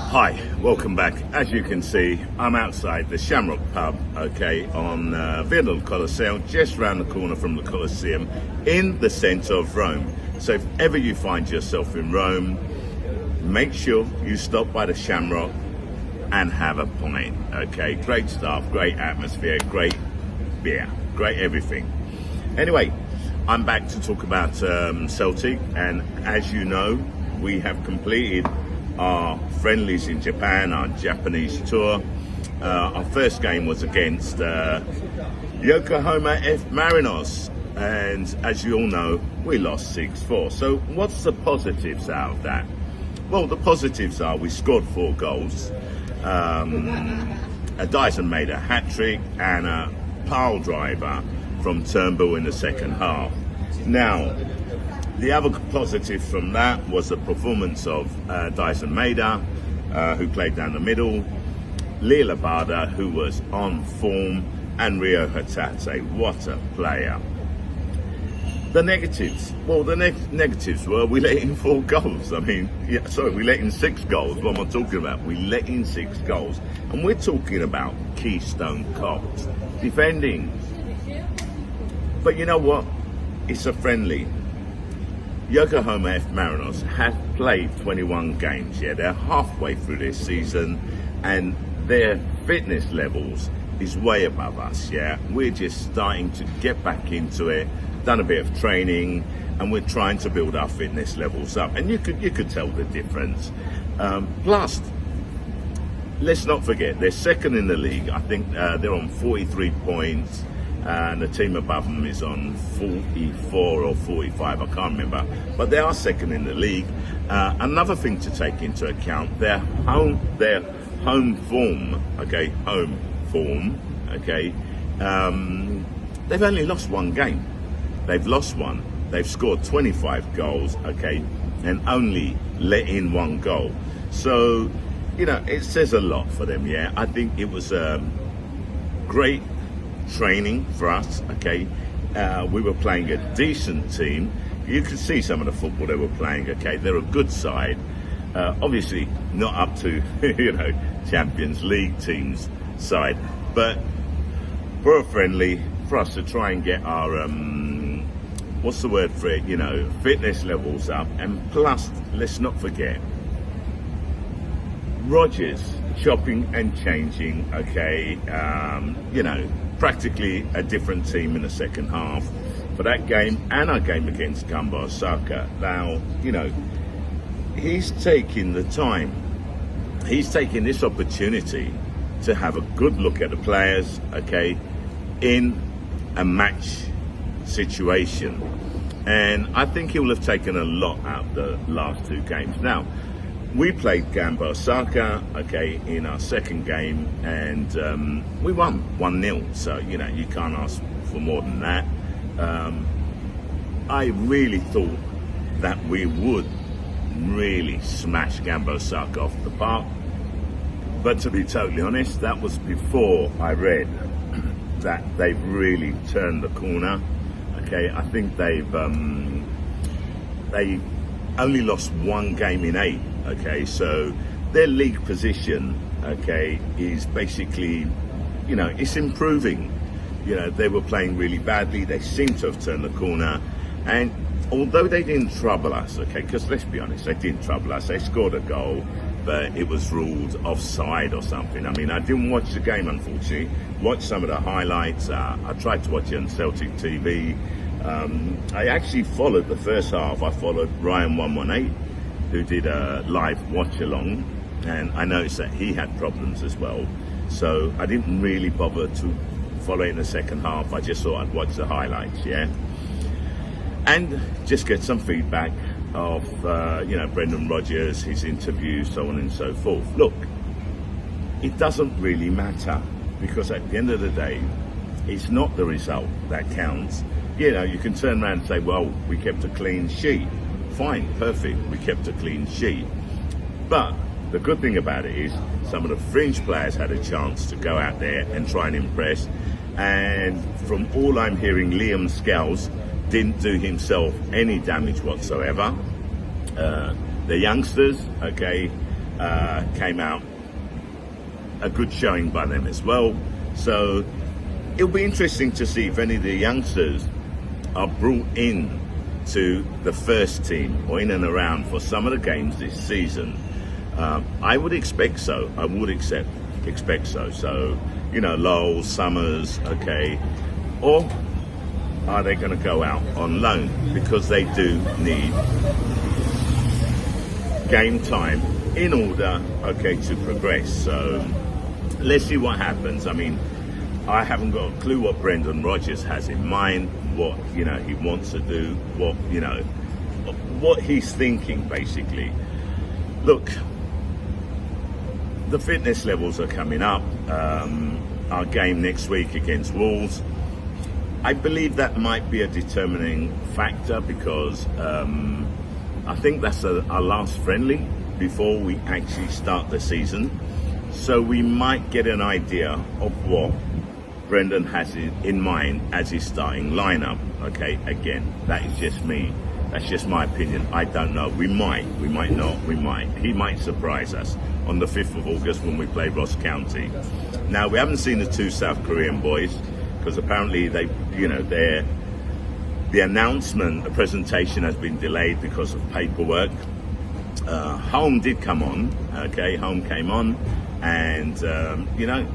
Hi, welcome back. As you can see, I'm outside the Shamrock pub, okay, on Villa Colosseum, just round the corner from the Colosseum, in the centre of Rome. So if ever you find yourself in Rome, make sure you stop by the Shamrock and have a pint, okay? Great staff, great atmosphere, great beer, great everything. Anyway, I'm back to talk about Celtic, and as you know, we have completed our friendlies in Japan, our Japanese tour. Our first game was against Yokohama F Marinos, and as you all know, we lost 6-4. So what's the positives out of that? Well, the positives are we scored 4 goals. Dyson made a hat-trick and a pile driver from Turnbull in the second half. Now, the other positive from that was the performance of Dyson Maeda, who played down the middle, Lila Bada, who was on form, and Rio Hatate. What a player. The negatives. Well, the negatives were we let in 4 goals. I mean, we let in 6 goals. What am I talking about? We let in 6 goals. And we're talking about Keystone Cops defending. But you know what? It's a friendly. Yokohama F Marinos have played 21 games, they're halfway through this season, and their fitness levels is way above us, We're just starting to get back into it, done a bit of training, and we're trying to build our fitness levels up, and you could tell the difference. Plus, let's not forget, they're second in the league. I think they're on 43 points. And the team above them is on 44 or 45, I can't remember. But they are second in the league. Another thing to take into account, their home form, they've only lost 1 game. They've lost 1. They've scored 25 goals, and only let in 1 goal. So, it says a lot for them, I think it was great training for us, we were playing a decent team. You could see some of the football they were playing, they're a good side, obviously not up to Champions League teams side, but for a friendly, for us to try and get our what's the word for it, fitness levels up. And plus, let's not forget Rodgers chopping and changing, practically a different team in the second half for that game and our game against Gamba Osaka. Now, he's taking the time. He's taking this opportunity to have a good look at the players, in a match situation. And I think he will have taken a lot out of the last 2 games. Now, we played Gamba Osaka, in our second game, and we won 1-0. So, you can't ask for more than that. I really thought that we would really smash Gamba Osaka off the park. But to be totally honest, that was before I read that they've really turned the corner. I think they only lost 1 game in 8. So their league position, is basically, it's improving. They were playing really badly. They seem to have turned the corner. And although they didn't trouble us, because let's be honest, they didn't trouble us. They scored a goal, but it was ruled offside or something. I mean, I didn't watch the game, unfortunately. Watched some of the highlights. I tried to watch it on Celtic TV. I actually followed the first half. I followed Ryan118, who did a live watch along, and I noticed that he had problems as well. So I didn't really bother to follow it in the second half. I just thought I'd watch the highlights, and just get some feedback of Brendan Rodgers, his interview, so on and so forth. Look, it doesn't really matter, because at the end of the day, it's not the result that counts. You can turn around and say, well, we kept a clean sheet. Fine, perfect, we kept a clean sheet. But the good thing about it is some of the fringe players had a chance to go out there and try and impress. And from all I'm hearing, Liam Scales didn't do himself any damage whatsoever. The youngsters, came out a good showing by them as well. So it'll be interesting to see if any of the youngsters are brought in to the first team or in and around for some of the games this season. I would expect so. I would expect so. So, you know, Lowell, Summers, okay, or are they going to go out on loan because they do need game time in order, okay, to progress. So let's see what happens. I mean, I haven't got a clue what Brendan Rodgers has in mind, what, you know, he wants to do, what, you know, what he's thinking, basically. Look, the fitness levels are coming up. Our game next week against Wolves, I believe that might be a determining factor because I think that's our last friendly before we actually start the season. So we might get an idea of what Brendan has in mind as his starting lineup. Okay, again, that is just me. That's just my opinion. I don't know. We might not, we might. He might surprise us on the 5th of August when we play Ross County. Now, we haven't seen the two South Korean boys because apparently they, you know, the announcement, the presentation has been delayed because of paperwork. Home did come on, okay, Home came on, and, you know,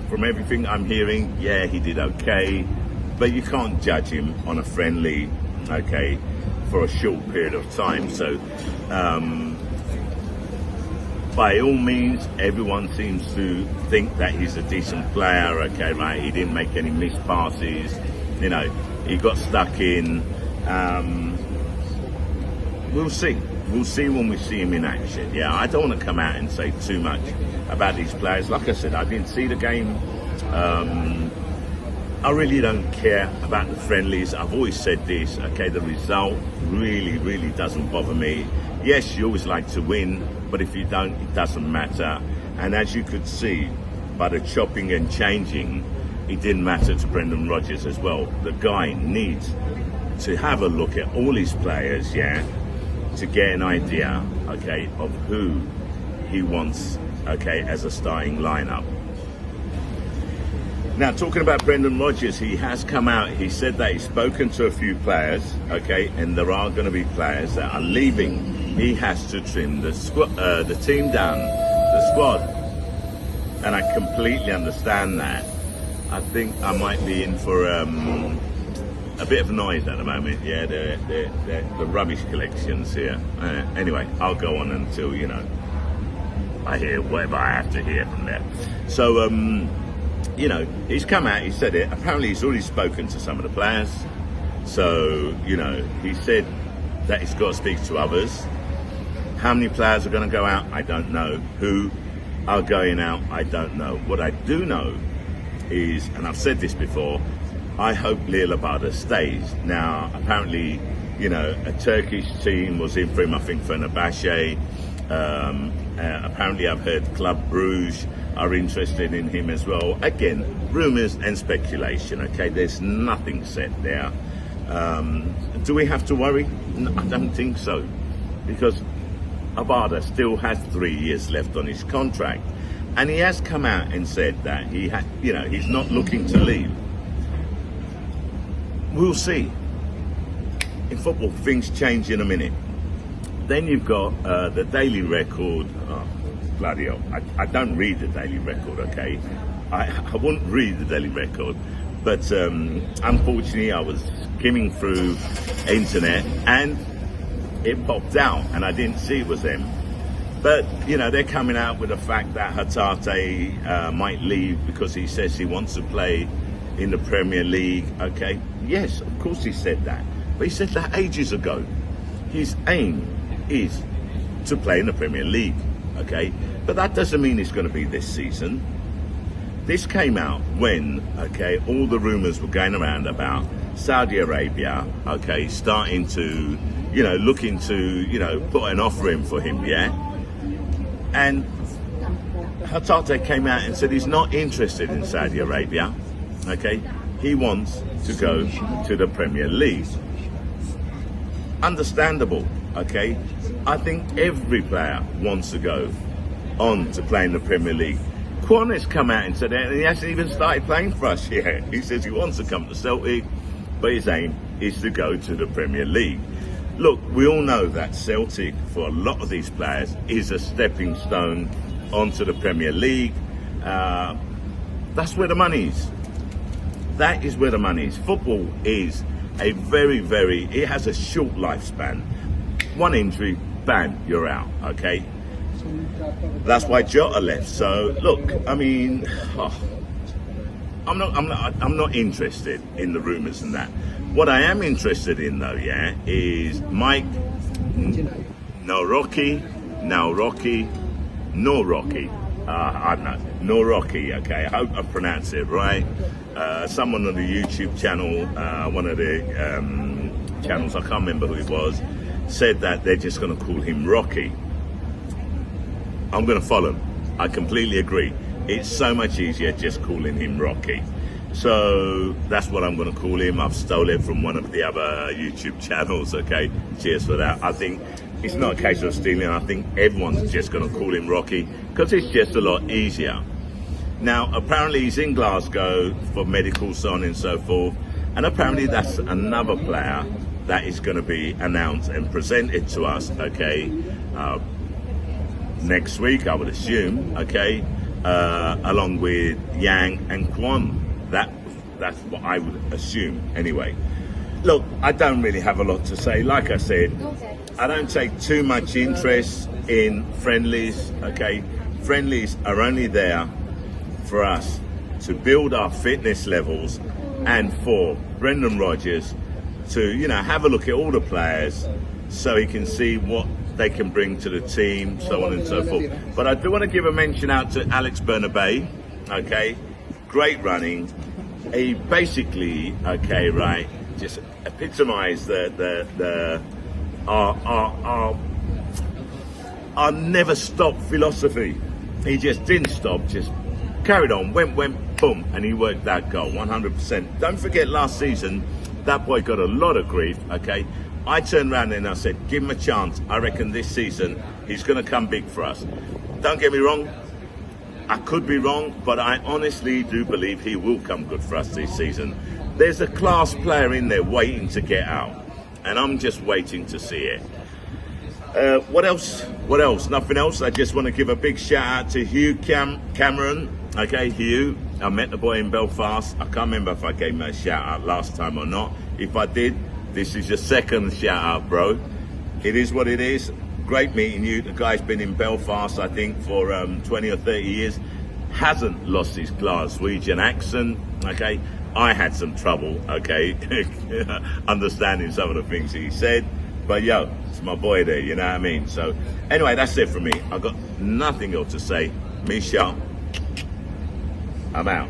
from everything I'm hearing, yeah, he did okay, but you can't judge him on a friendly, okay, for a short period of time. So, by all means, everyone seems to think that he's a decent player, okay, right? He didn't make any missed passes, you know, he got stuck in. We'll see. We'll see when we see him in action. Yeah, I don't want to come out and say too much about these players. Like I said, I didn't see the game. I really don't care about the friendlies. I've always said this, okay, the result really doesn't bother me. Yes, you always like to win, but if you don't, it doesn't matter. And as you could see by the chopping and changing, it didn't matter to Brendan Rodgers as well. The guy needs to have a look at all his players, yeah, to get an idea, okay, of who he wants, okay, as a starting lineup. Now, talking about Brendan Rodgers, he has come out, he said that he's spoken to a few players, okay, and there are going to be players that are leaving. He has to trim the team down, the squad, and I completely understand that. I think I might be in for a bit of noise at the moment. Yeah, the rubbish collections here. Anyway, I'll go on until, you know, I hear whatever I have to hear from there. So, you know, he's come out, he said it. Apparently he's already spoken to some of the players. So, you know, he said that he's got to speak to others. How many players are going to go out? I don't know. Who are going out? I don't know. What I do know is, and I've said this before, I hope Lil Abada stays. Now, apparently, you know, a Turkish team was in for him, I think, for Fenerbahce. Apparently, I've heard Club Bruges are interested in him as well. Again, rumours and speculation, okay? There's nothing set there. Do we have to worry? No, I don't think so. Because Abada still has 3 years left on his contract. And he has come out and said that you know, he's not looking to leave. We'll see. In football, things change in a minute. Then you've got the Daily Record. Oh, bloody hell. I don't read the Daily Record, okay? I wouldn't read the Daily Record. But unfortunately, I was skimming through internet and it popped out and I didn't see it was them. But, you know, they're coming out with the fact that Hatate might leave because he says he wants to play in the Premier League, okay? Yes, of course he said that. But he said that ages ago. His aim is to play in the Premier League, okay? But that doesn't mean it's going to be this season. This came out when, okay, all the rumours were going around about Saudi Arabia, okay, starting to, you know, looking to, you know, put an offer in for him, yeah? And Hatate came out and said he's not interested in Saudi Arabia, okay? He wants to go to the Premier League. understandable, okay? I think every player wants to go on to play in the Premier League. Kwon has come out and said that, and he hasn't even started playing for us yet. He says he wants to come to Celtic, but his aim is to go to the Premier League. Look, we all know that Celtic, for a lot of these players, is a stepping stone onto the Premier League. That's where the money is. That is where the money is. Football is a it has a short lifespan. One injury, bam, you're out, okay? That's why Jota left. So look, I mean, I'm not interested in the rumours and that. What I am interested in though, yeah, is Mike Nawrocki. I don't know, Nawrocki, okay, I hope I pronounce it right. Someone on the YouTube channel, one of the channels, I can't remember who it was, said that they're just going to call him Rocky. I'm going to follow him. I completely agree. It's so much easier just calling him Rocky. So that's what I'm going to call him. I've stolen it from one of the other YouTube channels, okay? Cheers for that. I think it's not a case of stealing. I think everyone's just going to call him Rocky because it's just a lot easier. Now, apparently he's in Glasgow for medical, so on and so forth. And apparently that's another player that is going to be announced and presented to us, okay, next week, I would assume, okay, along with Yang and Kwon. That's what I would assume anyway. Look, I don't really have a lot to say. Like I said, I don't take too much interest in friendlies, okay? Friendlies are only there for us to build our fitness levels and for Brendan Rodgers to, you know, have a look at all the players so he can see what they can bring to the team, so on and so forth. But I do want to give a mention out to Alex Bernabei, okay? Great running. He basically, okay, right, just epitomised our never stop philosophy. He just didn't stop, just carried on, went, boom, and he worked that goal, 100%. Don't forget last season, that boy got a lot of grief, okay? I turned around and I said, give him a chance. I reckon this season, he's going to come big for us. Don't get me wrong, I could be wrong, but I honestly do believe he will come good for us this season. There's a class player in there waiting to get out, and I'm just waiting to see it. What else? Nothing else. I just want to give a big shout out to Hugh Cameron. Okay, Hugh. I met the boy in Belfast. I can't remember if I gave him a shout out last time or not. If I did, this is your second shout out, bro. It is what it is. Great meeting you. The guy's been in Belfast, I think, for 20 or 30 years. Hasn't lost his Glaswegian accent, okay? I had some trouble, okay, understanding some of the things he said. But yo, it's my boy there, you know what I mean? So anyway, that's it for me. I've got nothing else to say. Me, Shah. I'm out.